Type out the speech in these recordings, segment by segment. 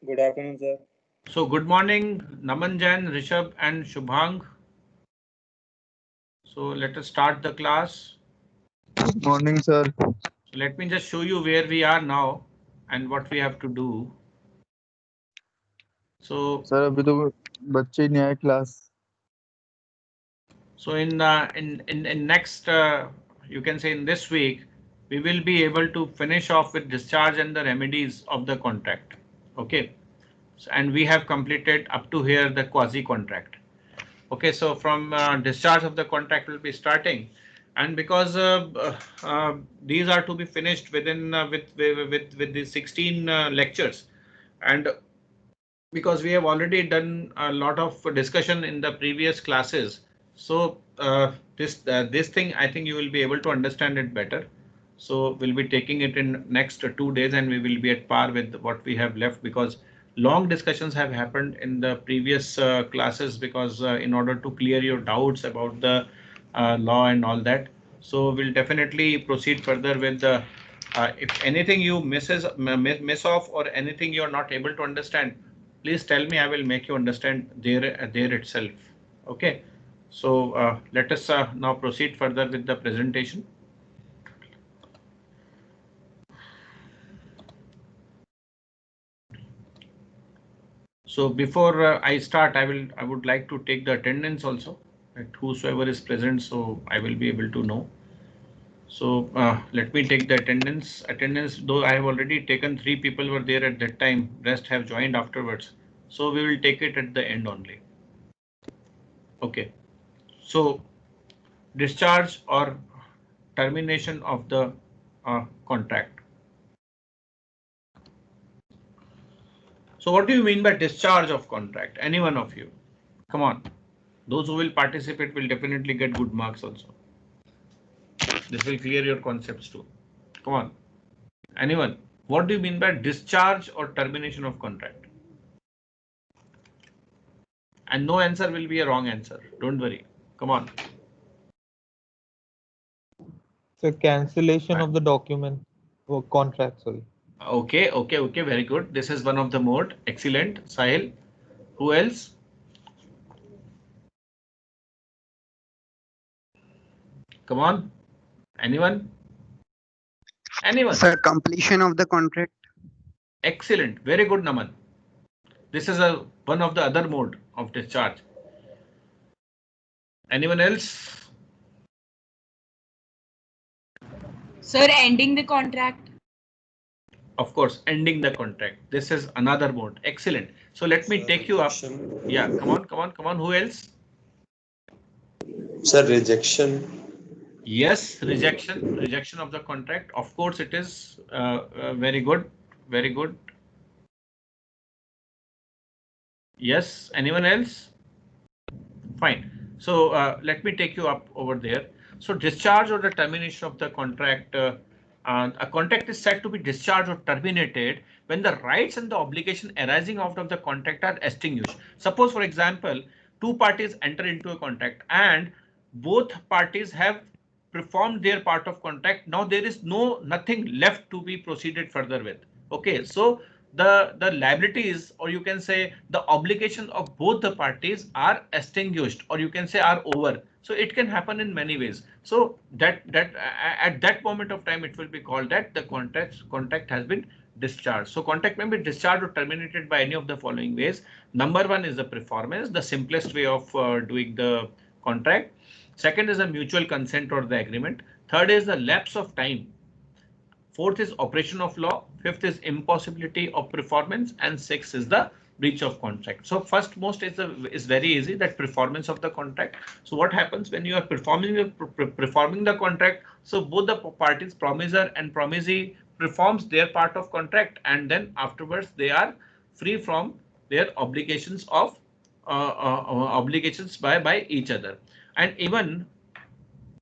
Good afternoon, sir. So good morning, Namanjan, Rishabh and Shubhang. So let us start the class. Good morning, sir. So let me just show you where we are now and what we have to do. So Sir, अभी तो बच्चे नहीं आए class. So in next, you can say in this week, we will be able to finish off with discharge and the remedies of the contract. Okay, so, and we have completed up to here the quasi contract. Okay, so from discharge of the contract will be starting, and because these are to be finished within with the 16 lectures, and because we have already done a lot of discussion in the previous classes, so this thing I think you will be able to understand it better. So we'll be taking it in next 2 days and we will be at par with what we have left, because long discussions have happened in the previous classes, because in order to clear your doubts about the law and all that. So we'll definitely proceed further with the if anything you miss off or anything you're not able to understand, please tell me. I will make you understand there itself. Okay, so let us now proceed further with the presentation. So before I start, I would like to take the attendance also, that whosoever is present, so I will be able to know. So let me take the attendance. Though I have already taken 3 people were there at that time, rest have joined afterwards. So we will take it at the end only. Okay. So discharge or termination of the contract. So what do you mean by discharge of contract? Any one of you? Come on. Those who will participate will definitely get good marks also. This will clear your concepts too. Come on. Anyone? What do you mean by discharge or termination of contract? And no answer will be a wrong answer. Don't worry. Come on. So cancellation of the document or contract, sorry. Okay. Very good. This is one of the mode. Excellent. Sahil. Who else? Come on. Anyone? Anyone? Sir, completion of the contract. Excellent. Very good, Naman. This is one of the other mode of discharge. Anyone else? Sir, ending the contract. Of course, ending the contract. This is another mode. Excellent. So let me take you up. Yeah, come on. Who else? Sir, rejection. Yes, rejection of the contract. Of course, it is very good. Very good. Yes, anyone else? Fine. So let me take you up over there. So discharge or the termination of the contract. A contract is said to be discharged or terminated when the rights and the obligation arising out of the contract are extinguished. Suppose, for example, two parties enter into a contract and both parties have performed their part of contract. Now there is nothing left to be proceeded further with. Okay, so the liabilities, or you can say the obligation of both the parties, are extinguished, or you can say are over. So it can happen in many ways. So that at that moment of time, it will be called that the contract has been discharged. So contract may be discharged or terminated by any of the following ways. Number one is the performance, the simplest way of doing the contract. Second is a mutual consent or the agreement. Third is the lapse of time. Fourth is operation of law. Fifth is impossibility of performance, and sixth is the breach of contract. So first most is very easy, that performance of the contract. So what happens when you are performing the contract? So both the parties, promisor and promisee, performs their part of contract, and then afterwards they are free from their obligations of obligations by each other. And even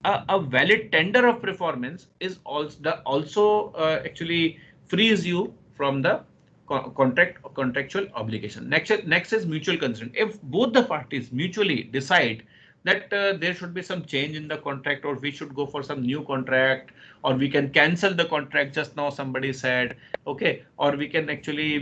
a valid tender of performance is also actually frees you from the contractual obligation. Next is mutual consent. If both the parties mutually decide that there should be some change in the contract, or we should go for some new contract, or we can cancel the contract just now somebody said, okay, or we can actually,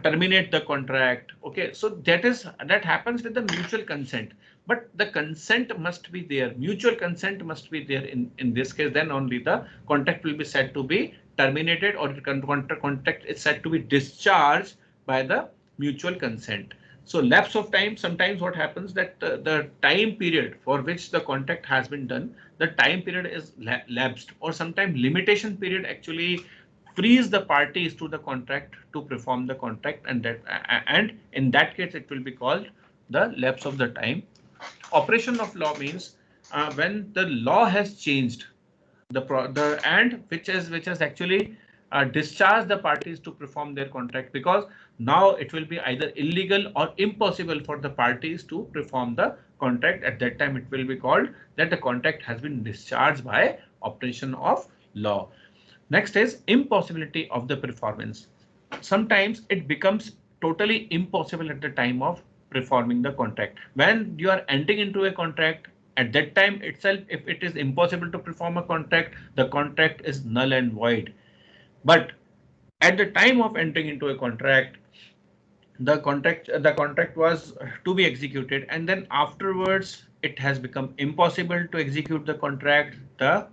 terminate the contract. Okay, so that happens with the mutual consent, but the consent must be there, mutual consent must be there in this case, then only the contract will be said to be terminated, or the contract is said to be discharged by the mutual consent. So lapse of time, sometimes what happens that the time period for which the contract has been done, the time period is lapsed, or sometimes limitation period actually frees the parties to the contract to perform the contract, and in that case it will be called the lapse of the time. Operation of law means when the law has changed, the and which has actually discharged the parties to perform their contract, because now it will be either illegal or impossible for the parties to perform the contract. At that time it will be called that the contract has been discharged by operation of law. Next is impossibility of the performance. Sometimes it becomes totally impossible at the time of performing the contract. When you are entering into a contract, at that time itself, if it is impossible to perform a contract, the contract is null and void. But at the time of entering into a contract, the contract was to be executed, and then afterwards it has become impossible to execute the contract. The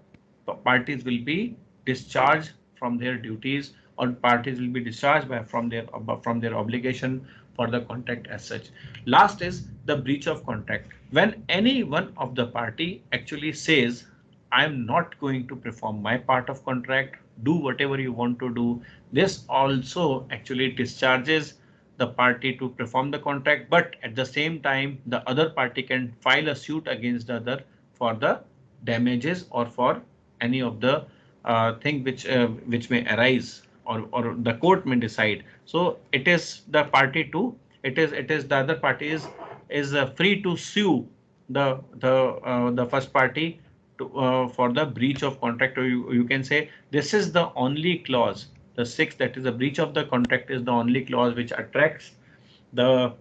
parties will be discharged from their duties, or parties will be discharged from their obligation for the contract as such. Last is the breach of contract. When any one of the party actually says, I am not going to perform my part of contract, do whatever you want to do, this also actually discharges the party to perform the contract, but at the same time the other party can file a suit against the other for the damages, or for any of the thing which may arise, or the court may decide. So it is the party to it is the other party is free to sue the first party for the breach of contract, or you can say this is the only clause, the sixth, that is the breach of the contract, is the only clause which attracts the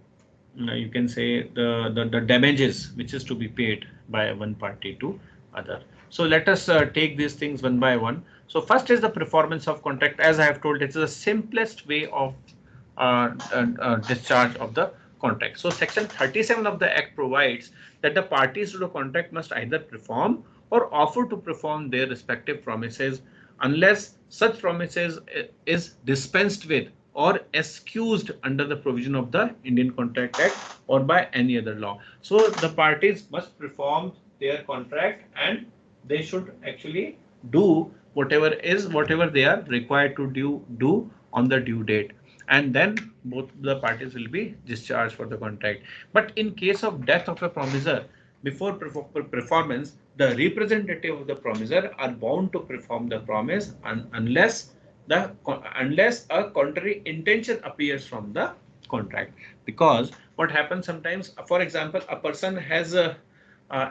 you can say the damages which is to be paid by one party to other. So let us take these things one by one. So first is the performance of contract. As I have told, it is the simplest way of discharge of the contract. So section 37 of the act provides that the parties to the contract must either perform or offer to perform their respective promises, unless such promises is dispensed with or excused under the provision of the Indian Contract Act or by any other law. So the parties must perform their contract, and they should actually do whatever they are required to do on the due date, and then both the parties will be discharged for the contract. But in case of death of a promisor before performance, the representative of the promisor are bound to perform the promise unless a contrary intention appears from the contract. Because what happens sometimes, for example, a person has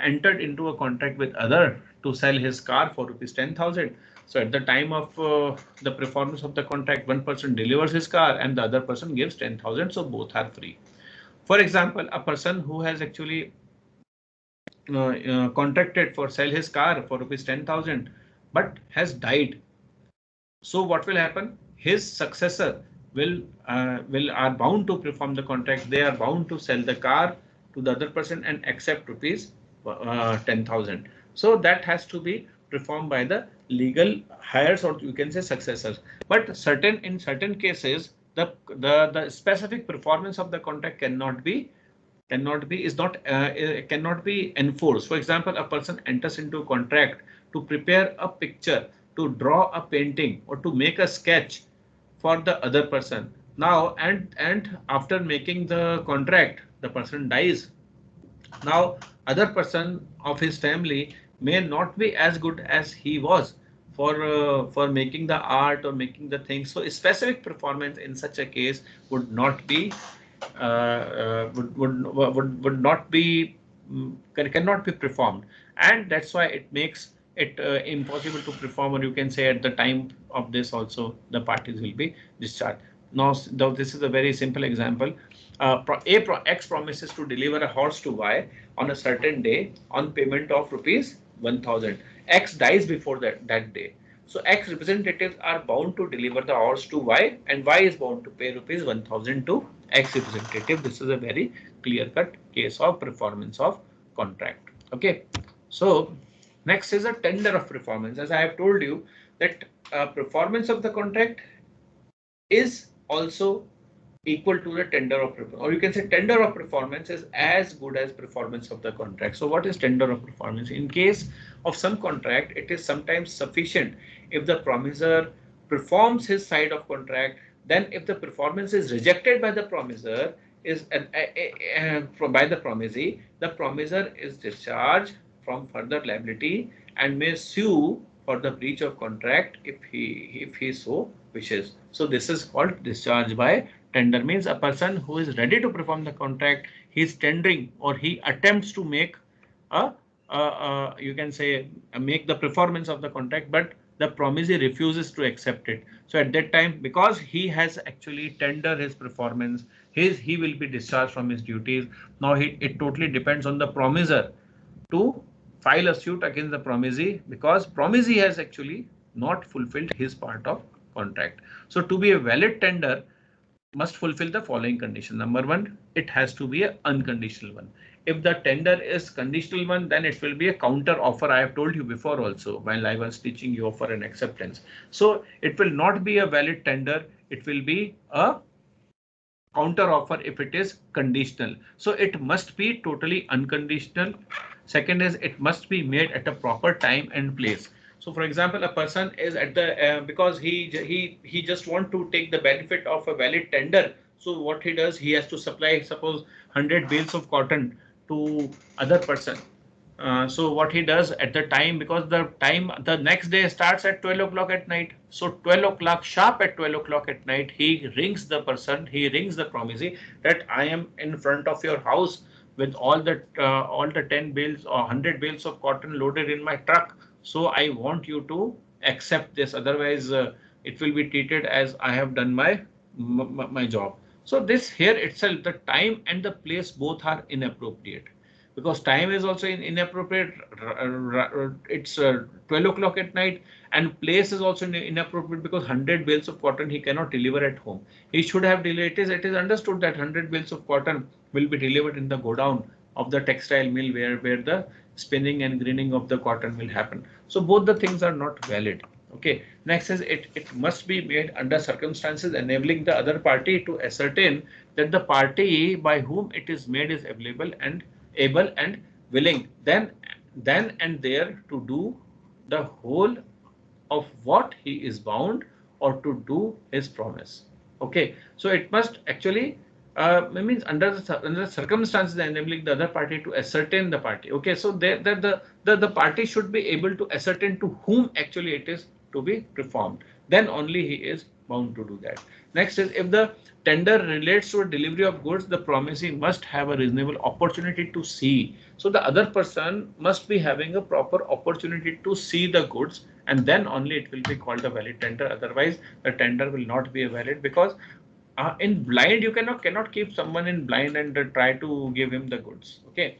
entered into a contract with other to sell his car for rupees 10,000. So at the time of the performance of the contract, one person delivers his car and the other person gives 10,000. So both are free. For example, a person who has actually contracted for sell his car for rupees 10,000 but has died. So what will happen? His successor will are bound to perform the contract. They are bound to sell the car to the other person and accept rupees 10,000. So that has to be performed by the legal heirs, or you can say successors. But in certain cases, the specific performance of the contract cannot be enforced. For example, a person enters into a contract to prepare a picture, to draw a painting, or to make a sketch for the other person. Now, and after making the contract, the person dies. Now, other person of his family may not be as good as he was for making the art or making the things. So, a specific performance in such a case would not be would not be cannot be performed, and that's why it makes it impossible to perform, or you can say at the time of this also the parties will be discharged. Now, this is a very simple example. X promises to deliver a horse to Y on a certain day on payment of rupees 1000. X dies before that day. So X representatives are bound to deliver the horse to Y, and Y is bound to pay rupees 1000 to X representative. This is a very clear-cut case of performance of contract. Okay. So next is a tender of performance. As I have told you that performance of the contract is also equal to the tender of performance, or you can say tender of performance is as good as performance of the contract. So what is tender of performance? In case of some contract, it is sometimes sufficient if the promisor performs his side of contract. Then if the performance is rejected by the promisor, by the promisee, the promisor is discharged from further liability and may sue for the breach of contract if he so wishes. So this is called discharge by tender. Means a person who is ready to perform the contract, he is tendering or he attempts to make you can say make the performance of the contract, but the promisee refuses to accept it. So at that time, because he has actually tendered his performance, he will be discharged from his duties. Now it totally depends on the promisor to file a suit against the promisee, because promisee has actually not fulfilled his part of contract. So to be a valid tender must fulfill the following condition. Number one, it has to be an unconditional one. If the tender is conditional one, then it will be a counter offer. I have told you before also while I was teaching you offer and acceptance. So it will not be a valid tender. It will be a counter offer if it is conditional. So it must be totally unconditional. Second is it must be made at a proper time and place. So for example, a person is at the because he just want to take the benefit of a valid tender. So what he does, he has to supply suppose 100 bales of cotton to other person. So what he does at the time, because the next day starts at 12 o'clock at night. So 12 o'clock sharp, at 12 o'clock at night, he rings the person, he rings the promisee that I am in front of your house with all the 10 bales or 100 bales of cotton loaded in my truck. So I want you to accept this. Otherwise, it will be treated as I have done my job. So this here itself, the time and the place both are inappropriate, because time is also inappropriate. It's 12 o'clock at night, and place is also inappropriate because 100 bales of cotton he cannot deliver at home. He should have delivered. It is understood that 100 bales of cotton will be delivered in the godown of the textile mill where the spinning and grinding of the cotton will happen. So both the things are not valid. Okay. Next is it must be made under circumstances enabling the other party to ascertain that the party by whom it is made is available and able and willing then and there to do the whole of what he is bound or to do his promise. Okay, so it must actually means under the circumstances enabling the other party to ascertain the party. Okay, so the party should be able to ascertain to whom actually it is to be performed. Then only he is bound to do that. Next is if the tender relates to a delivery of goods, the promisee must have a reasonable opportunity to see. So the other person must be having a proper opportunity to see the goods, and then only it will be called a valid tender. Otherwise, the tender will not be valid, because in blind you cannot keep someone in blind and try to give him the goods. Okay.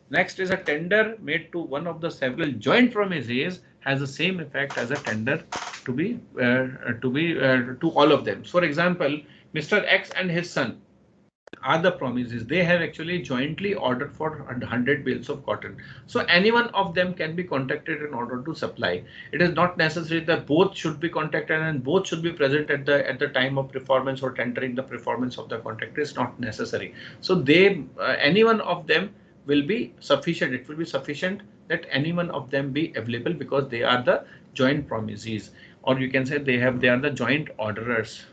Next is a tender made to one of the several joint promisees has the same effect as a tender to be to all of them. For example, Mr. X and his son are the promises. They have actually jointly ordered for 100 bales of cotton. So any one of them can be contacted in order to supply. It is not necessary that both should be contacted and both should be present at the time of performance or tendering the performance of the contract. It is not necessary. So any one of them will be sufficient. It will be sufficient that any one of them be available, because they are the joint promisees, or you can say they are the joint orderers.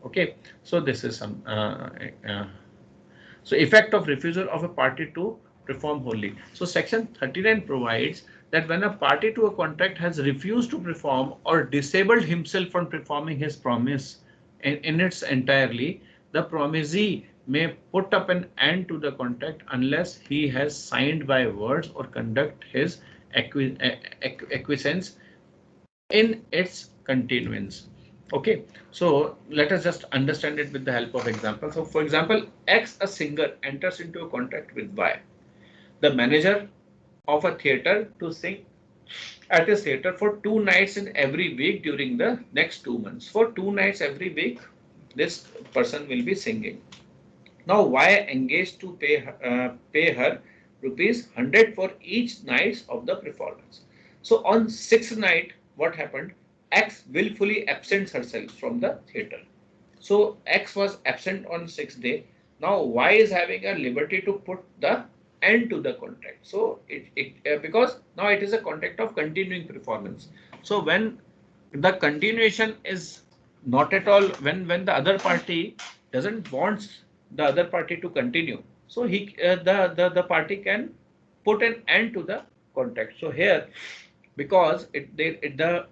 Okay, so this is some so effect of refusal of a party to perform wholly. So section 39 provides that when a party to a contract has refused to perform or disabled himself from performing his promise in its entirely, the promisee may put up an end to the contract unless he has signed by words or conduct his acquiescence in its continuance. Okay, so let us just understand it with the help of example. So for example, X, a singer, enters into a contract with Y, the manager of a theater, to sing at a theater for 2 nights in every week during the next 2 months. For 2 nights every week, this person will be singing. Now Y engaged to pay her rupees 100 for each night of the performance. So on sixth night, what happened? X willfully absents herself from the theater. So X was absent on sixth day. Now Y is having a liberty to put the end to the contract. So because now it is a contract of continuing performance. So when the continuation is not at all, when the other party doesn't want the other party to continue, so the party can put an end to the contract. So here, because the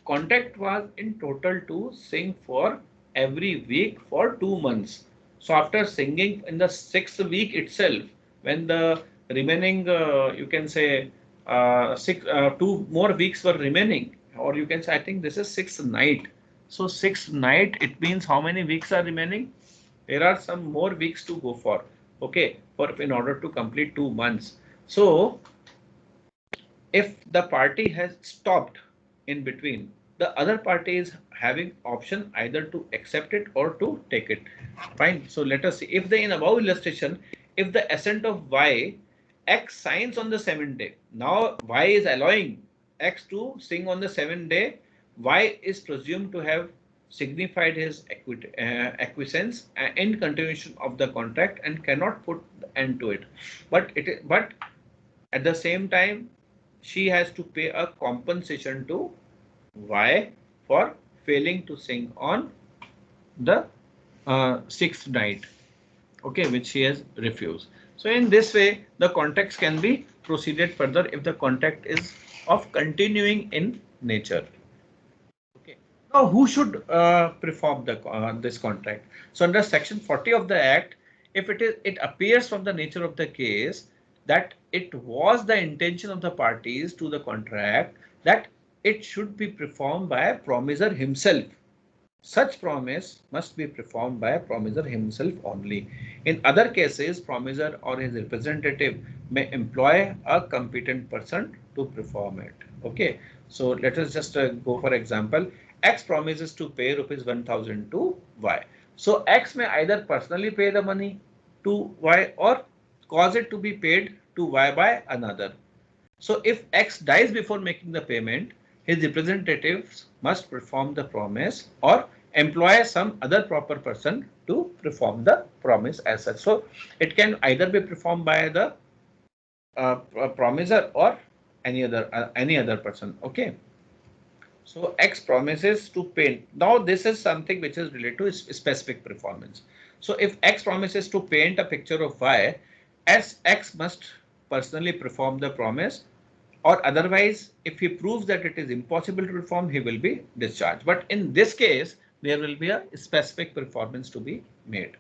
contract was in total to sing for every week for 2 months. So after singing in the sixth week itself, when the remaining you can say 2 more weeks were remaining, or you can say, I think this is sixth night. So sixth night, it means how many weeks are remaining? There are some more weeks to go for. Okay, for in order to complete 2 months. So if the party has stopped in between, the other party is having option either to accept it or to take it. Fine. So let us see if the in above illustration, if the assent of Y, X signs on the seventh day. Now Y is allowing X to sing on the seventh day. Y is presumed to have signified his acquiescence in continuation of the contract and cannot put end to it. But at the same time, she has to pay a compensation to Y for failing to sing on the sixth night, okay, which she has refused. So in this way, the contracts can be proceeded further if the contract is of continuing in nature. Okay. Now, who should perform this contract? So under section 40 of the Act, if it appears from the nature of the case that it was the intention of the parties to the contract that it should be performed by a promisor himself. Such promise must be performed by a promisor himself only. In other cases, promisor or his representative may employ a competent person to perform it. Okay, so let us just go for example. X promises to pay rupees 1000 to Y. So X may either personally pay the money to Y or cause it to be paid to Y by another. So if X dies before making the payment, his representatives must perform the promise or employ some other proper person to perform the promise as such. So it can either be performed by the promisor or any other person. Okay. So X promises to paint. Now this is something which is related to specific performance. So if X promises to paint a picture of Y, as X must personally perform the promise, or otherwise if he proves that it is impossible to perform, he will be discharged. But in this case, there will be a specific performance to be made.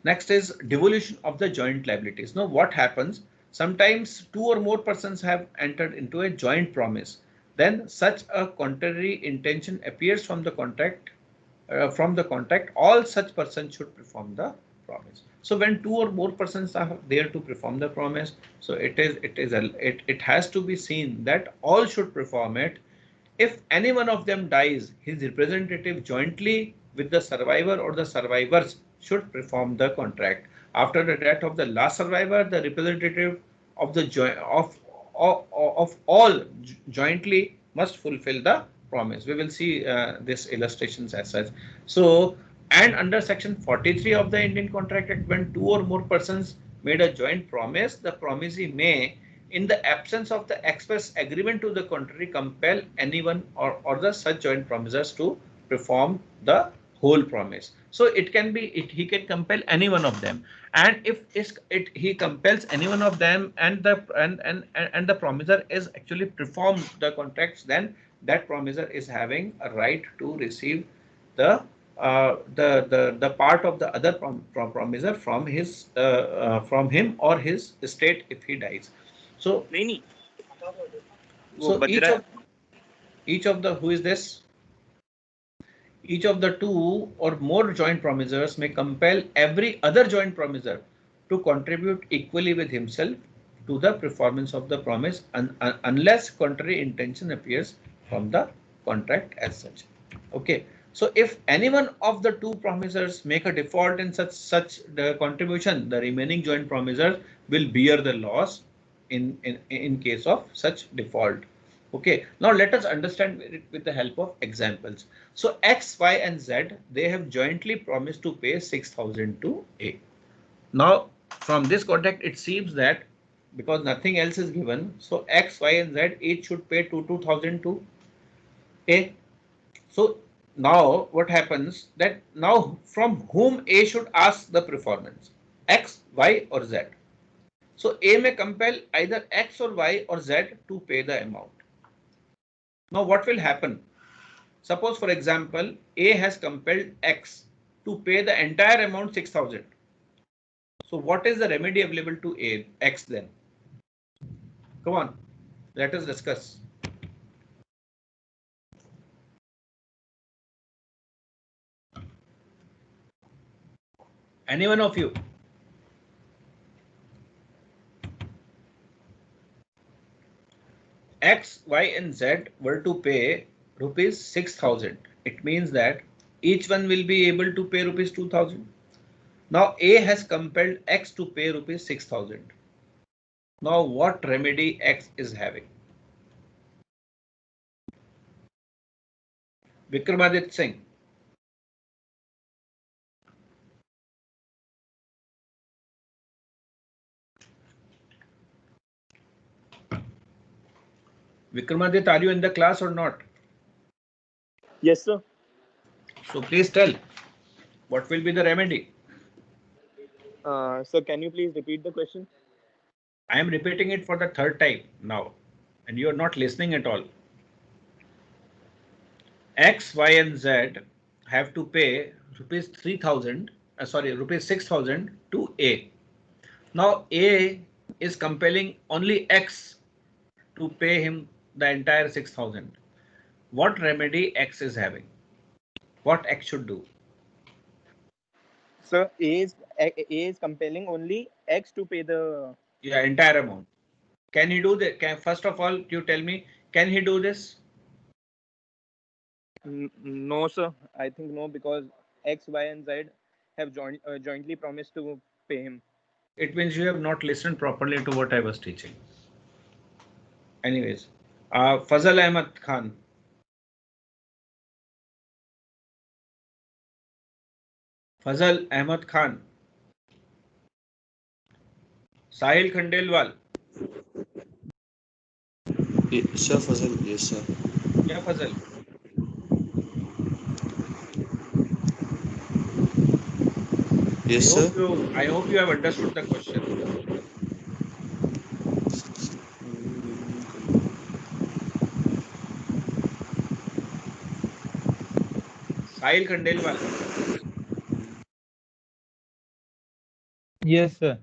Next is devolution of the joint liabilities. Now what happens? Sometimes two or more persons have entered into a joint promise. Then such a contrary intention appears from the contract. All such persons should perform the promise. So when two or more persons are there to perform the promise, so it has to be seen that all should perform it. If any one of them dies, his representative jointly with the survivor or the survivors should perform the contract. After the death of the last survivor, the representative of the of all jointly must fulfill the promise. We will see this illustrations as such. So, and under section 43 of the Indian Contract Act, when two or more persons made a joint promise, the promisee may, in the absence of the express agreement to the contrary, compel anyone or the such joint promisers to perform the whole promise. So it can be he can compel any one of them, and if he compels any one of them and the promiser is actually performed the contracts, then that promiser is having a right to receive the the part of the other promiser from his from him or his estate if he dies. So नहीं वो so बज रहा है each of the who is this? each of the two or more joint promisors may compel every other joint promisor to contribute equally with himself to the performance of the promise unless contrary intention appears from the contract as such. Okay. So if any one of the two promisors make a default in such the contribution, the remaining joint promisor will bear the loss in case of such default. Okay, now let us understand it with the help of examples. So X, Y, and Z, they have jointly promised to pay 6,000 to A. Now, from this contract, it seems that because nothing else is given, so X, Y, and Z each should pay 2,000 to A. So now what happens that now from whom A should ask the performance? X, Y, or Z? So A may compel either X or Y or Z to pay the amount. Now what will happen? Suppose, for example, A has compelled X to pay the entire amount 6,000. So what is the remedy available to A, X then? Come on, let us discuss. Any one of you? X, Y, and Z were to pay rupees 6,000. It means that each one will be able to pay rupees 2,000. Now A has compelled X to pay rupees 6,000. Now what remedy X is having? Vikramadit Singh. Vikramadit, are you in the class or not? Yes, sir. So please tell, what will be the remedy? Sir, can you please repeat the question? I am repeating it for the third time now, and you are not listening at all. X, Y, and Z have to pay rupees 3,000, rupees 6,000 to A. Now A is compelling only X to pay him the entire 6,000. What remedy X is having? What X should do? Sir, A is compelling only X to pay the. Yeah, entire amount. Can he do that? First of all, you tell me, can he do this? No, sir. I think no, because X, Y, and Z have jointly promised to pay him. It means you have not listened properly to what I was teaching. Anyways, Fazal Ahmad Khan. Fazal Ahmad Khan. Sahil Khandelwal. Yes, sir, Fazal. Yes, sir. Yeah, Fazal. Yes, sir. I hope you have understood the question. Sahil Khandelwal. Yes, sir.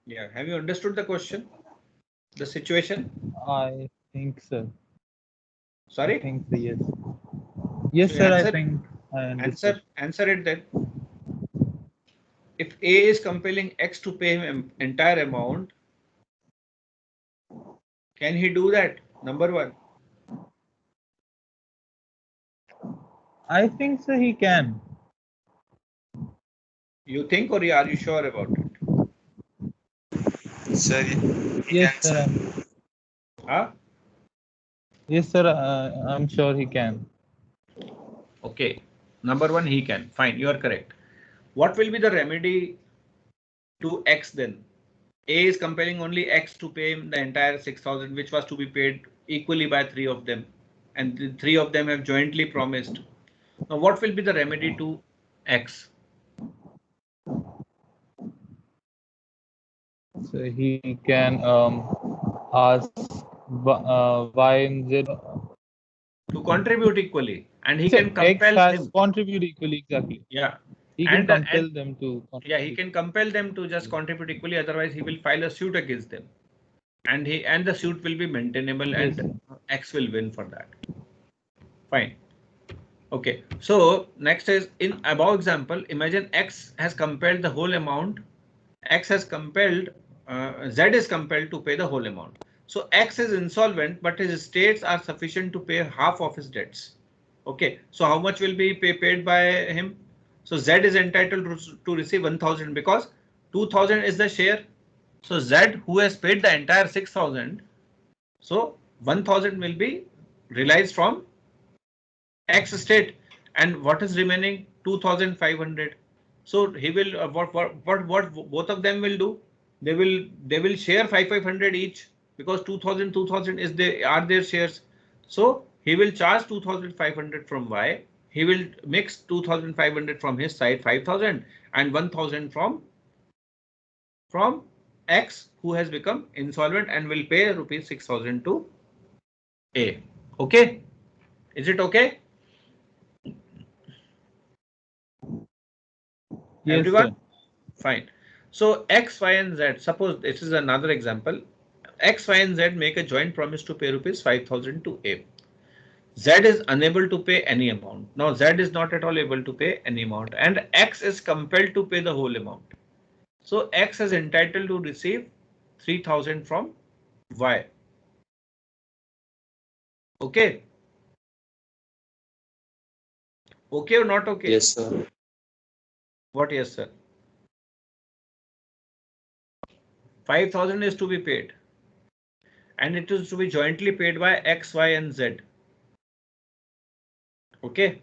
Yeah, have you understood the question? The situation? I think so. I Sorry? think so, yes. Yes, So sir, I think I understood. answer it then. If A is compelling X to pay him entire amount, can he do that? Number one. I think so, he can. You think, or are you sure about it? Sir, he Yes, can, sir. sir. Huh? Yes, sir, I'm sure he can. Okay. Number one, he can. Fine, you are correct. What will be the remedy to X then? A is compelling only X to pay him the entire 6,000, which was to be paid equally by three of them. And the three of them have jointly promised. Now, what will be the remedy to X? So he can ask Y and Z. To contribute equally, and he So can X compel has him. contribute equally, exactly. Yeah. He can And compel them to yeah, he contribute. can compel them to just contribute equally. Otherwise, he will file a suit against them, and the suit will be maintainable, Yes, and sir. X will win for that. Fine. Okay, so next is in above example, imagine X has compelled the whole amount. X has compelled, Z is compelled to pay the whole amount. So X is insolvent, but his estates are sufficient to pay half of his debts. Okay, so how much will be paid by him? So Z is entitled to receive 1000 because 2000 is the share. So Z, who has paid the entire 6000, so 1000 will be realized from X state, and what is remaining? 2500. So he will what both of them will do? They will share 500 each because 2000 is their shares. So he will charge 2500 from Y. He will mix 2500 from his side, 5000, and 1000 from X, who has become insolvent and will pay rupees 6000 to A. Okay, is it okay? Yes, Everyone? sir. Fine. So X, Y, and Z, suppose this is another example. X, Y, and Z make a joint promise to pay rupees 5000 to A. Z is unable to pay any amount. Now Z is not at all able to pay any amount, and X is compelled to pay the whole amount. So X is entitled to receive 3000 from Y. Okay. Okay or not okay? Yes, sir. What? Yes, sir. 5000 is to be paid, and it is to be jointly paid by X, Y, and Z. Okay.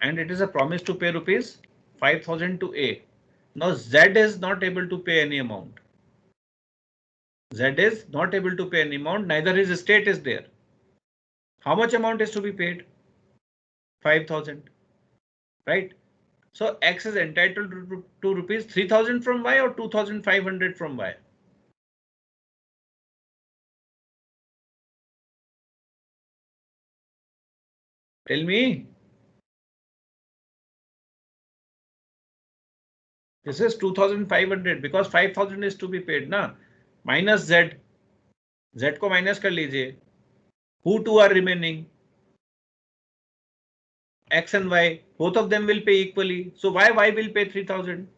And it is a promise to pay rupees 5000 to A. Now Z is not able to pay any amount. Z is not able to pay any amount, neither his estate is there. How much amount is to be paid? 5000, right? So X is entitled to rupees 3000 from Y or 2500 from Y. Tell me. This is 2500 because 5000 is to be paid na. Minus Z. Z को minus कर लीजिए. Who two are remaining? X and Y, both of them will pay equally. So why Y will pay 3000?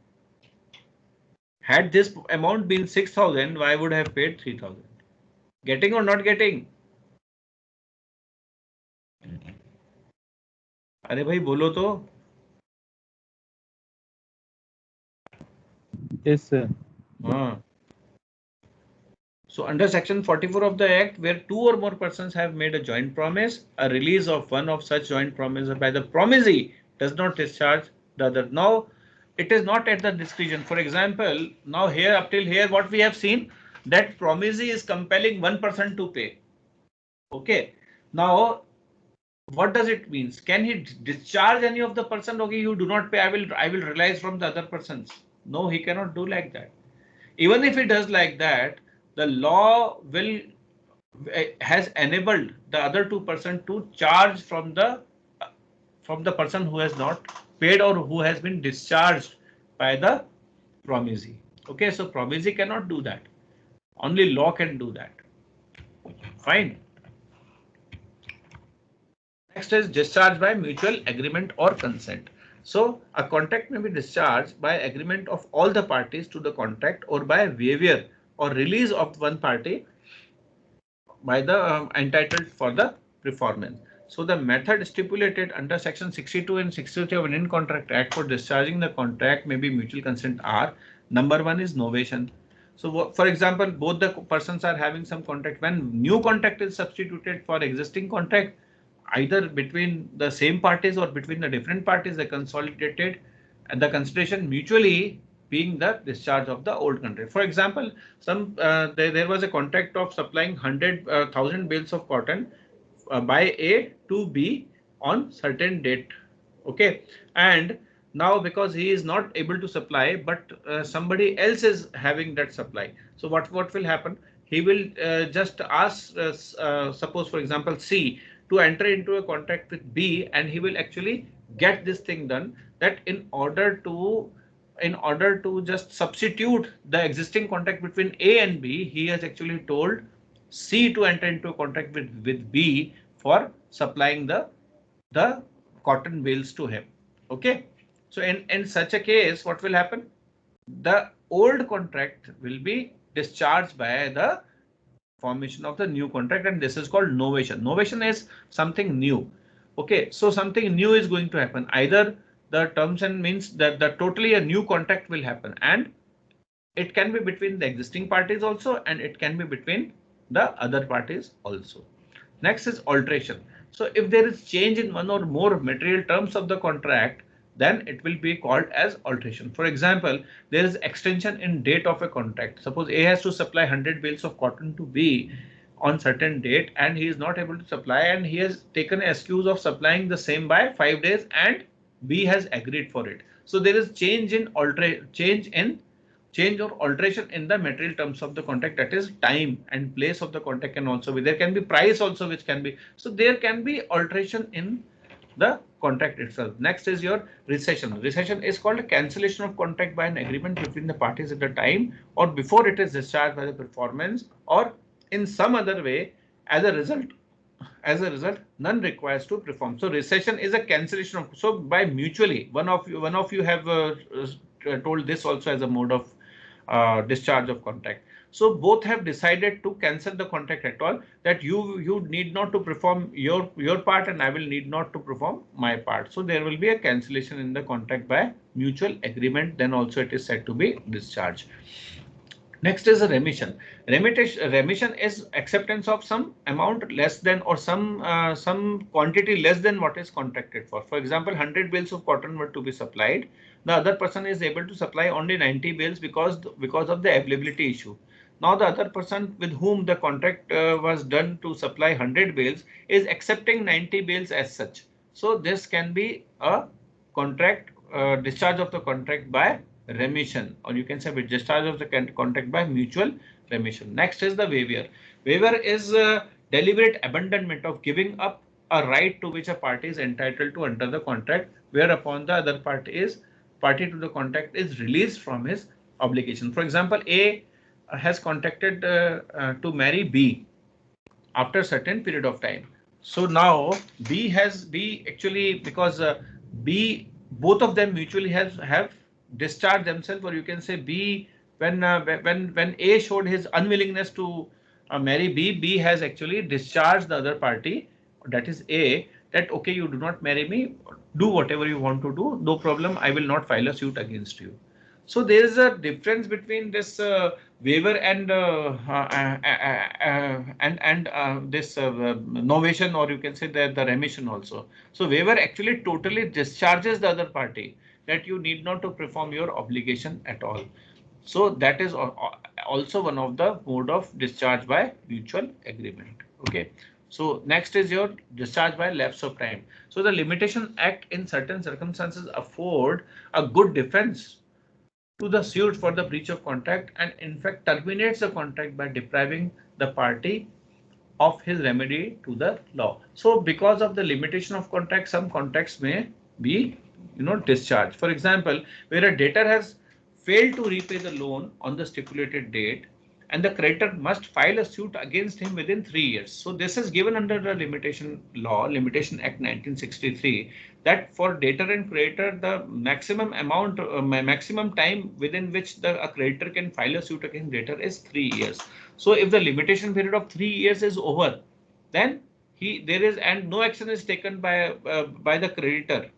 Had this amount been 6000, Y would have paid 3000. Getting or not getting? अरे भाई बोलो तो. Yes, sir. हाँ. So under section 44 of the Act, where two or more persons have made a joint promise, a release of one of such joint promise by the promisee does not discharge the other. Now, it is not at the discretion. For example, now here up till here, what we have seen, that promisee is compelling one person to pay. Okay. Now, what does it mean? Can he discharge any of the person? Okay, you do not pay. I will realize from the other persons. No, he cannot do like that. Even if he does like that, the law will has enabled the other two person to charge from the person who has not paid or who has been discharged by the promisee. Okay, so promisee cannot do that. Only law can do that. Fine. Next is discharge by mutual agreement or consent. So a contract may be discharged by agreement of all the parties to the contract or by waiver or release of one party by the entitled for the performance. So the method stipulated under section 62 and 63 of Indian Contract Act for discharging the contract may be mutual consent are: number one is novation. So for example, both the persons are having some contract. When new contract is substituted for existing contract, either between the same parties or between the different parties, they consolidated, and the consideration mutually being the discharge of the old contract. For example, there was a contract of supplying 100,000 bales of cotton by A to B on certain date. Okay, and now because he is not able to supply, but somebody else is having that supply. So what will happen? He will just ask, suppose for example C, to enter into a contract with B, and he will actually get this thing done. That in order to just substitute the existing contract between A and B, he has actually told C to enter into a contract with B for supplying the the cotton bales to him. Okay. So in such a case, what will happen? The old contract will be discharged by the formation of the new contract, and this is called novation. Novation is something new. Okay, so something new is going to happen. Either the terms and means that the totally a new contract will happen, and it can be between the existing parties also, and it can be between the other parties also. Next is alteration. So if there is change in one or more material terms of the contract, then it will be called as alteration. For example, there is extension in date of a contract. Suppose A has to supply 100 bales of cotton to B on certain date, and he is not able to supply, and he has taken an excuse of supplying the same by 5 days, and B has agreed for it. So there is change or alteration in the material terms of the contract, that is time and place of the contract can also be, there can be price also which can be, so there can be alteration in the contract itself. Next is your rescission. Rescission is called a cancellation of contract by an agreement between the parties at the time or before it is discharged by the performance or in some other way. As a result none requires to perform. So rescission is a cancellation of, so by mutually, one of you have told this also as a mode of discharge of contract. So both have decided to cancel the contract at all, that you need not to perform your part and I will need not to perform my part. So there will be a cancellation in the contract by mutual agreement, then also it is said to be discharged. Next is a remission. Remission is acceptance of some amount less than or some quantity less than what is contracted for. For example, 100 bales of cotton were to be supplied. The other person is able to supply only 90 bales because of the availability issue. Now the other person with whom the contract was done to supply 100 bales is accepting 90 bales as such. So this can be a contract discharge of the contract by remission, or you can say with discharge of the contract by mutual remission. Next is the waiver. Waiver is deliberate abandonment of giving up a right to which a party is entitled to under the contract, whereupon the other party to the contract is released from his obligation. For example, A has contracted to marry B after a certain period of time. So now B actually, because B, both of them mutually have discharged themselves, or you can say B, when A showed his unwillingness to marry B, B has actually discharged the other party, that is A, that okay, you do not marry me, do whatever you want to do, no problem, I will not file a suit against you. So there is a difference between this waiver and this novation, or you can say the remission also. So waiver actually totally discharges the other party, that you need not to perform your obligation at all. So that is also one of the mode of discharge by mutual agreement. Okay. So next is your discharge by lapse of time. So the Limitation Act in certain circumstances afford a good defense to the suit for the breach of contract, and in fact terminates the contract by depriving the party of his remedy to the law. So because of the limitation of contract, some contracts may be discharged. For example, where a debtor has failed to repay the loan on the stipulated date and the creditor must file a suit against him within 3 years. So this is given under the Limitation Law, Limitation Act 1963, that for debtor and creditor, the maximum amount, maximum time within which a creditor can file a suit against debtor is 3 years. So if the limitation period of 3 years is over, then and no action is taken by the creditor.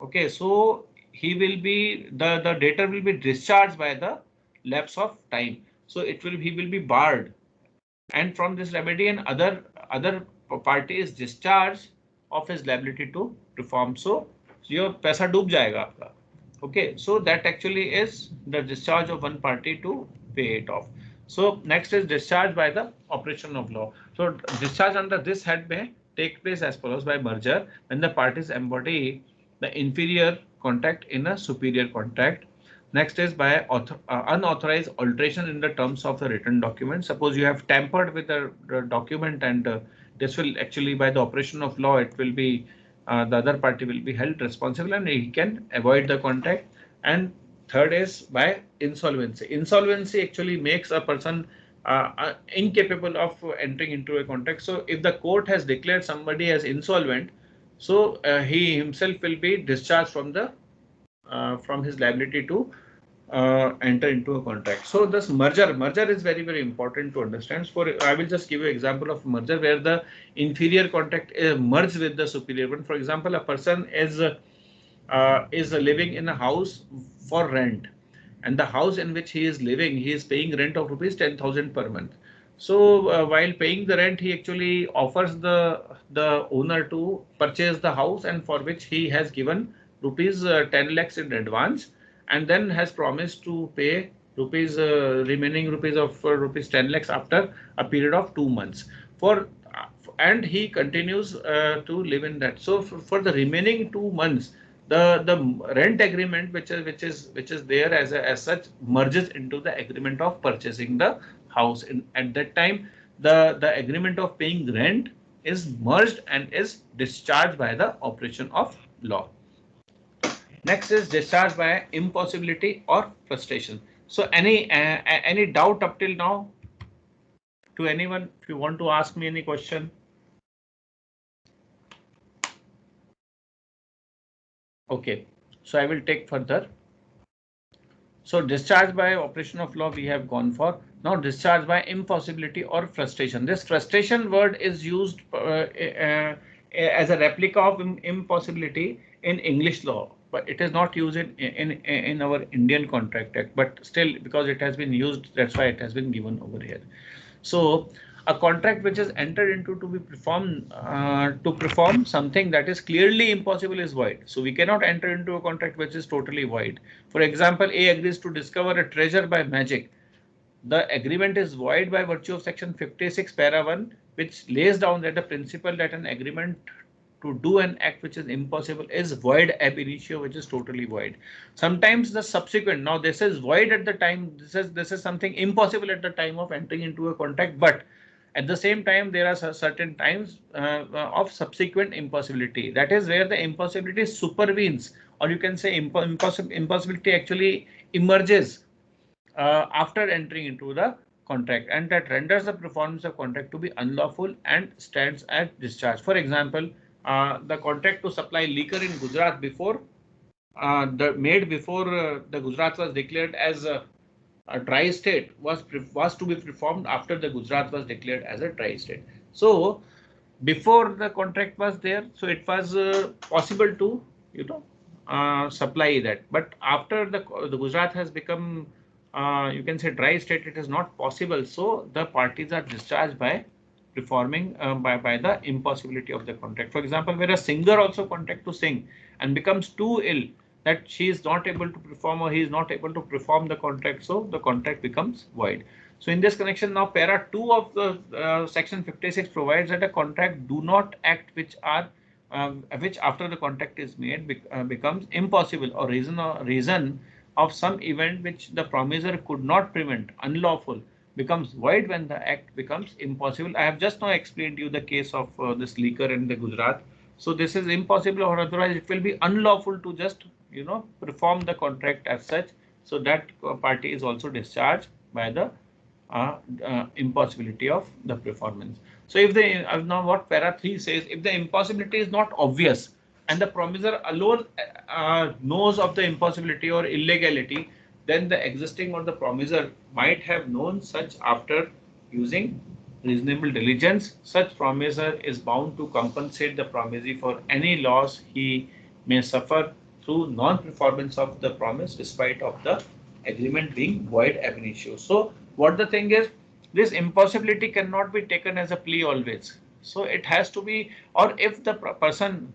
Okay, so he the debtor will be discharged by the lapse of time. So he will be barred, and from this remedy and other party is discharged of his liability to perform. So your paisa डूब जाएगा आपका. Okay, so that actually is the discharge of one party to pay it off. So next is discharge by the operation of law. So discharge under this head may take place as follows: by merger, when the parties embody the inferior contract in a superior contract. Next is by unauthorized alteration in the terms of the written document. Suppose you have tampered with the document, and this will actually, by the operation of law, it will be the other party will be held responsible and he can avoid the contract. And third is by insolvency. Insolvency actually makes a person incapable of entering into a contract. So if the court has declared somebody as insolvent, So he himself will be discharged from the from his liability to enter into a contract. So this merger is very, very important to understand. For I will just give you an example of merger where the inferior contract merged with the superior one. For example, a person is living in a house for rent, and the house in which he is living, he is paying rent of rupees 10,000 per month. So while paying the rent, he actually offers the owner to purchase the house, and for which he has given rupees 10 lakhs in advance, and then has promised to pay rupees remaining rupees of rupees 10 lakhs after a period of 2 months. For and he continues to live in that. So for the remaining 2 months, the rent agreement which is there as such merges into the agreement of purchasing the house. At that time, the agreement of paying rent is merged and is discharged by the operation of law. Next is discharge by impossibility or frustration. So any doubt up till now to anyone? If you want to ask me any question. Okay, so I will take further. So discharge by operation of law we have gone for. Now discharge by impossibility or frustration. This frustration word is used as a replica of impossibility in English law, but it is not used in our Indian Contract Act. But still, because it has been used, that's why it has been given over here. So a contract which is entered into to be performed to perform something that is clearly impossible is void. So we cannot enter into a contract which is totally void. For example, A agrees to discover a treasure by magic. The agreement is void by virtue of section 56 para 1, which lays down that the principle that an agreement to do an act which is impossible is void ab initio, which is totally void. Sometimes the subsequent, now this is void at the time, this is something impossible at the time of entering into a contract, but at the same time there are certain times of subsequent impossibility. That is where the impossibility supervenes, or you can say impossibility actually emerges after entering into the contract, and that renders the performance of contract to be unlawful and stands as discharge. For example, the contract to supply liquor in Gujarat before the Gujarat was declared as a dry state was to be performed after the Gujarat was declared as a dry state. So before the contract was there, so it was possible to supply that, but after the Gujarat has become you can say dry state, it is not possible. So the parties are discharged by performing by the impossibility of the contract. For example, where a singer also contract to sing and becomes too ill that she is not able to perform, or he is not able to perform the contract, so the contract becomes void. So in this connection, now para 2 of the section 56 provides that a contract do not act which after the contract is made becomes impossible, or reason of some event which the promiser could not prevent, unlawful, becomes void when the act becomes impossible. I have just now explained you the case of this liquor in the Gujarat. So this is impossible, or otherwise it will be unlawful to just perform the contract as such. So that party is also discharged by the impossibility of the performance. So if the now what para 3 says, if the impossibility is not obvious and the promiser alone knows of the impossibility or illegality, then the existing or the promiser might have known such after using reasonable diligence. Such promiser is bound to compensate the promisee for any loss he may suffer through non-performance of the promise despite of the agreement being void ab initio. So what the thing is, this impossibility cannot be taken as a plea always. So it has to be, or if the person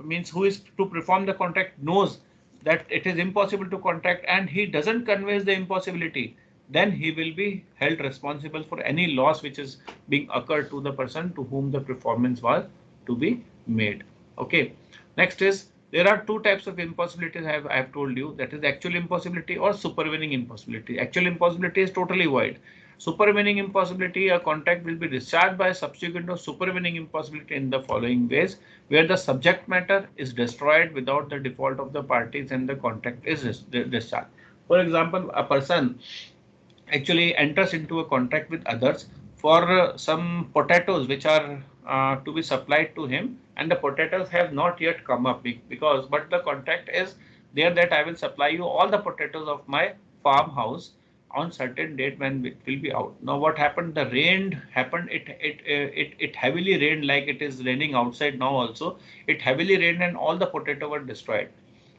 means who is to perform the contract knows that it is impossible to contract and he doesn't convey the impossibility, then he will be held responsible for any loss which is being occurred to the person to whom the performance was to be made. Okay. Next is, there are two types of impossibilities I have told you, that is actual impossibility or supervening impossibility. Actual impossibility is totally void. Supervening impossibility, a contract will be discharged by subsequent or supervening impossibility in the following ways, where the subject matter is destroyed without the default of the parties and the contract is discharged. For example, a person actually enters into a contract with others for some potatoes which are to be supplied to him, and the potatoes have not yet come up because, but the contract is there that I will supply you all the potatoes of my farmhouse on certain date when it will be out. Now what happened? The rain happened. It heavily rained, like it is raining outside now also. It heavily rained and all the potato were destroyed.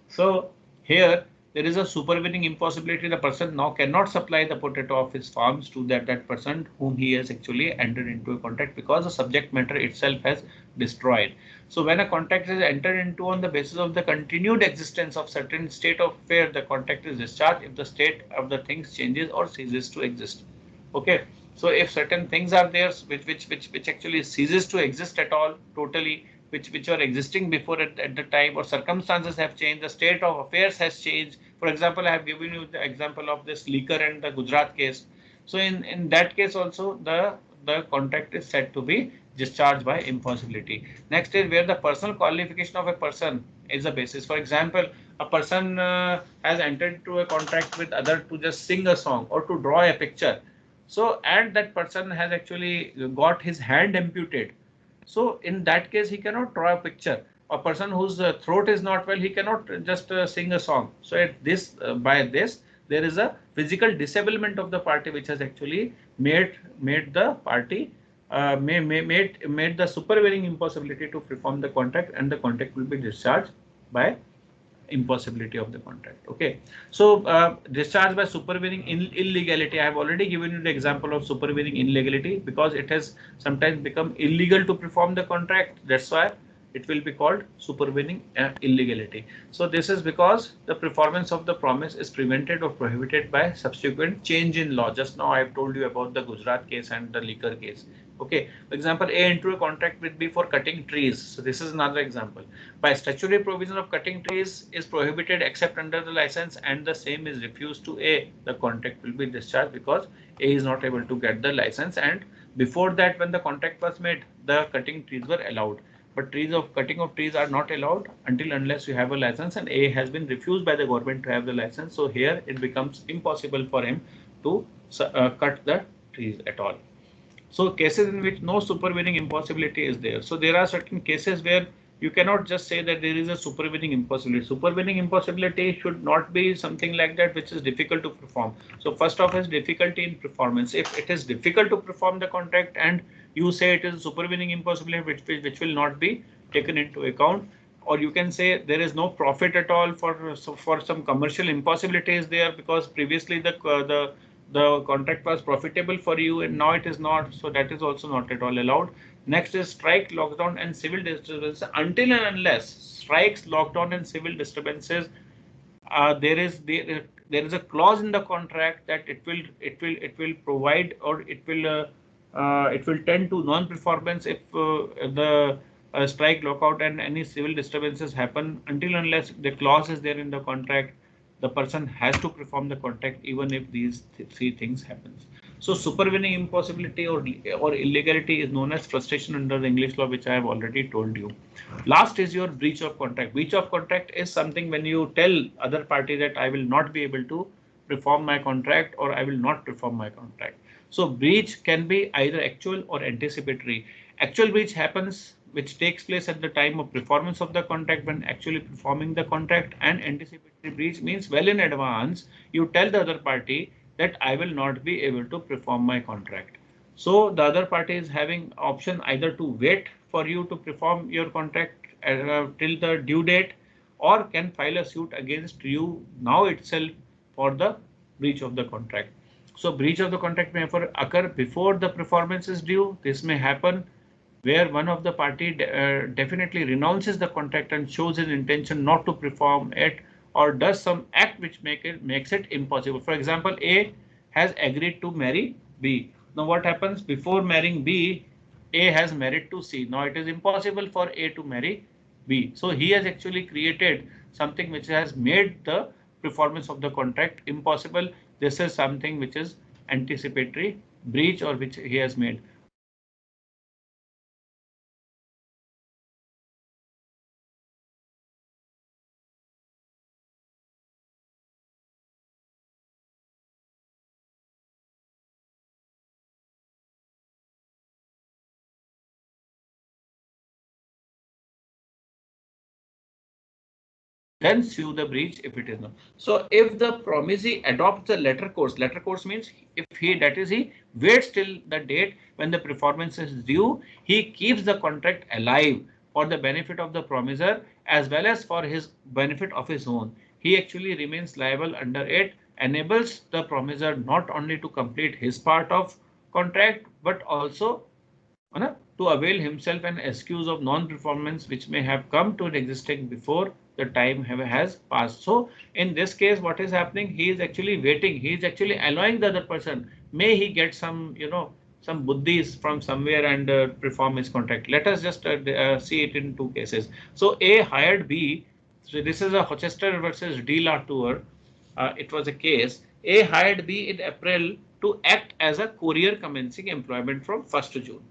So here there is a supervening impossibility. The person now cannot supply the potato of his farms to that person whom he has actually entered into a contract, because the subject matter itself has destroyed. So when a contract is entered into on the basis of the continued existence of certain state of affair, the contract is discharged if the state of the things changes or ceases to exist. Okay. So if certain things are there which actually ceases to exist at all totally, which were existing before at the time, or circumstances have changed, the state of affairs has changed. For example, I have given you the example of this liquor and the Gujarat case. So in that case also the contract is said to be discharged by impossibility. Next is where the personal qualification of a person is the basis. For example, a person has entered into a contract with other to just sing a song or to draw a picture. So and that person has actually got his hand amputated. So in that case, he cannot draw a picture. A person whose throat is not well, he cannot just sing a song. So at this, by this, there is a physical disablement of the party which has actually made the party made the supervening impossibility to perform the contract, and the contract will be discharged by impossibility of the contract. Okay. So discharge by supervening illegality. I have already given you the example of supervening illegality because it has sometimes become illegal to perform the contract. That's why it will be called supervening illegality. So this is because the performance of the promise is prevented or prohibited by subsequent change in law. Just now I have told you about the Gujarat case and the liquor case. Okay. For example, A into a contract with B for cutting trees. So this is another example. By statutory provision of cutting trees is prohibited except under the license, and the same is refused to A, the contract will be discharged because A is not able to get the license, and before that when the contract was made, the cutting trees were allowed. But cutting of trees are not allowed until unless you have a license, and A has been refused by the government to have the license. So here it becomes impossible for him to cut the trees at all. So cases in which no supervening impossibility is there. So there are certain cases where you cannot just say that there is a supervening impossibility. Supervening impossibility should not be something like that which is difficult to perform. So first off is difficulty in performance. If it is difficult to perform the contract and you say it is supervening impossibility which will not be taken into account, or you can say there is no profit at all for some commercial impossibility is there because previously the contract was profitable for you and now it is not, so that is also not at all allowed. Next is strike, lockdown and civil disturbance. Until and unless strikes, lockdown and civil disturbances, there is a clause in the contract that it will provide, or it will tend to non-performance if the strike, lockout and any civil disturbances happen. Until unless the clause is there in the contract, the person has to perform the contract even if these three things happens. So supervening impossibility or illegality is known as frustration under the English law, which I have already told you. Last is your breach of contract. Breach of contract is something when you tell other party that I will not be able to perform my contract or I will not perform my contract. So breach can be either actual or anticipatory. Actual breach happens which takes place at the time of performance of the contract when actually performing the contract, and anticipatory breach means well in advance you tell the other party that I will not be able to perform my contract. So the other party is having option either to wait for you to perform your contract till the due date, or can file a suit against you now itself for the breach of the contract. So breach of the contract may occur before the performance is due. This may happen where one of the party definitely renounces the contract and shows his intention not to perform it, or does some act which makes it impossible. For example, A has agreed to marry B. Now what happens before marrying B? A has married to C. Now it is impossible for A to marry B. So he has actually created something which has made the performance of the contract impossible. This is something which is anticipatory breach or which he has made. then sue the breach if it is not. So if the promisee adopts the letter course means if he waits till the date when the performance is due, he keeps the contract alive for the benefit of the promisor as well as for his benefit of his own. He actually remains liable under it, enables the promisor not only to complete his part of contract but also to avail himself an excuse of non-performance which may have come to existing before the time has passed. So in this case, what is happening? He is actually waiting. He is actually allowing the other person. May he get some, some buddhis from somewhere and perform his contract. Let us just see it in two cases. So A hired B. So this is a Rochester versus D Latour. It was a case. A hired B in April to act as a courier commencing employment from 1st June,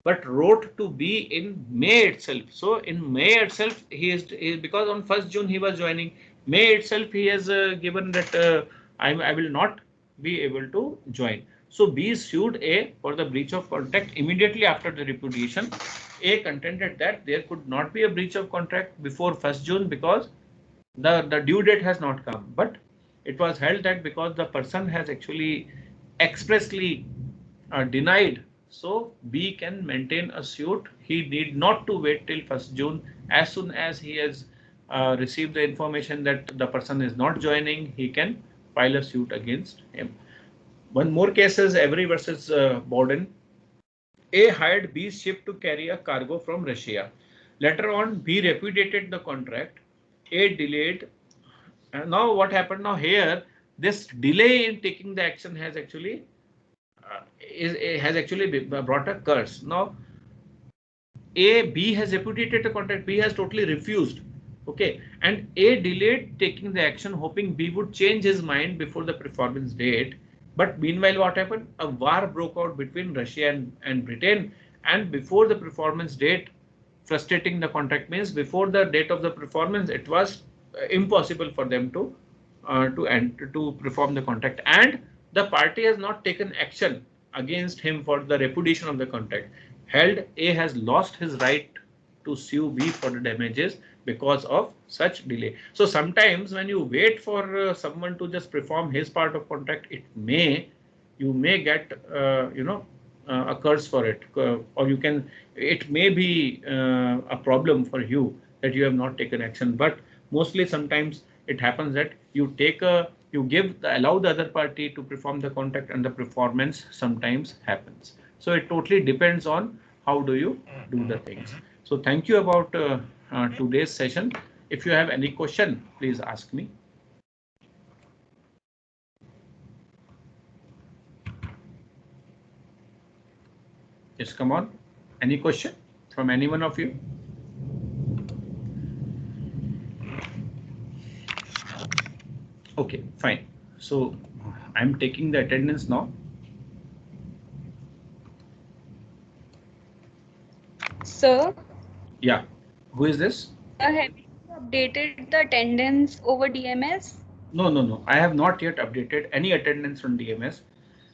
but wrote to B in May itself. So in May itself, he is because on 1st June he was joining. May itself he has given that I will not be able to join. So B sued A for the breach of contract immediately after the repudiation. A contended that there could not be a breach of contract before 1st June because the due date has not come. But it was held that because the person has actually expressly denied, so B can maintain a suit. He need not to wait till 1st June. As soon as he has received the information that the person is not joining, he can file a suit against him. One more case is Avery versus Borden. A hired B's ship to carry a cargo from Russia. Later on, B repudiated the contract. A delayed. Now what happened? Now here, this delay in taking the action has actually has actually brought a curse. Now B has repudiated the contract. B has totally refused. Okay, and A delayed taking the action, hoping B would change his mind before the performance date. But meanwhile, what happened? A war broke out between Russia and Britain, and before the performance date, frustrating the contract means before the date of the performance, it was impossible for them to perform the contract, and the party has not taken action against him for the repudiation of the contract. Held A has lost his right to sue B for the damages because of such delay. So sometimes when you wait for someone to just perform his part of contract, you may get a curse for it, or it may be a problem for you that you have not taken action. But mostly sometimes it happens that you allow the other party to perform the contract and the performance sometimes happens. So it totally depends on how do you do the things. So thank you about today's session. If you have any question, please ask me. Yes, come on. Any question from any one of you? Okay, fine. So I'm taking the attendance now. Sir? Yeah. Who is this? Have you updated the attendance over DMS? No. I have not yet updated any attendance on DMS,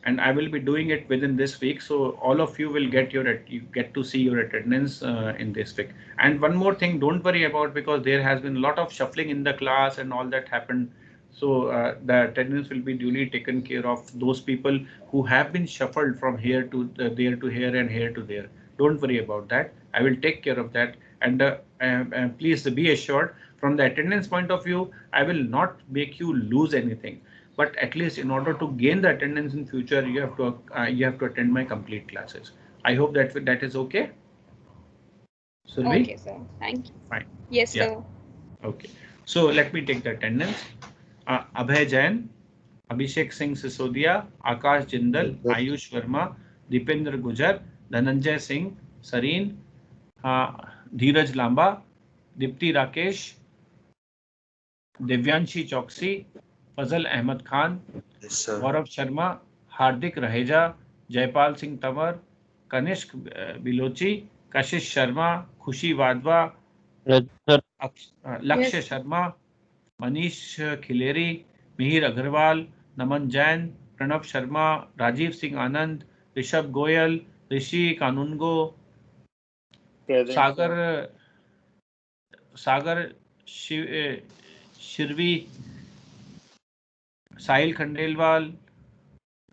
and I will be doing it within this week. So all of you will get to see your attendance in this week. And one more thing, don't worry about, because there has been a lot of shuffling in the class and all that happened. So the attendance will be duly taken care of. Those people who have been shuffled from here to there to here and here to there. Don't worry about that. I will take care of that. And please be assured, from the attendance point of view, I will not make you lose anything. But at least in order to gain the attendance in future, you have to attend my complete classes. I hope that is okay. Survi? Okay, sir. Thank you. Fine. Yes, Yeah. sir. Okay. So let me take the attendance. Abhay Jain, Abhishek Singh Sisodia, Akash Jindal, Ayush Verma, Dipendra Gujar, Dhananjay Singh, Sareen, Dheeraj Lamba, Dipti Rakesh, Divyanshi Choksi, Fazal Ahmad Khan, Yes, sir. Gaurav Sharma, Hardik Raheja, Jaipal Singh Tamar, Kanishk Bilochi, Kashish Sharma, Khushi Wadhwa, Lakshya Yes. Sharma, Manish Khileri, Mihir Agarwal, Naman Jain, Pranav Sharma, Rajiv Singh Anand, Rishabh Goyal, Rishi Kanungo, Present, sir. Sagar Shiv, Shirvi, Sahil Khandelwal,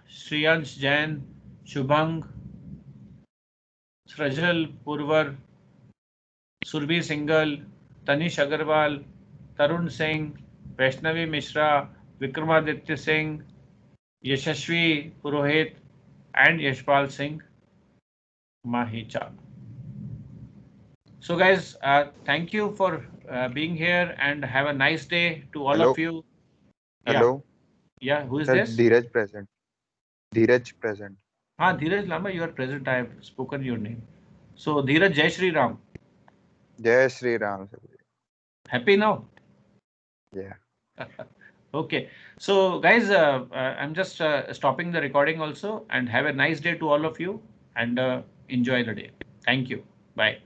Shriyansh Jain, Shubhang, Srajal Purvar, Surbhi Singhal, Tanish Agarwal, Tarun Singh, Vaishnavi Mishra, Vikramaditya Singh, Yashashvi Purohit, and Yashpal Singh Mahicha. So guys, thank you for being here and have a nice day to all Hello. of you. Yeah, Hello. yeah. Who is Sir, this? Dheeraj present. Dheeraj present. Dheeraj Lamba, you are present. I have spoken your name. So Dheeraj, Jai Shri Ram. Jai Sri Ram. Sir. Happy now? Yeah. Okay. So guys, I'm just stopping the recording also, and have a nice day to all of you, and enjoy the day. Thank you. Bye.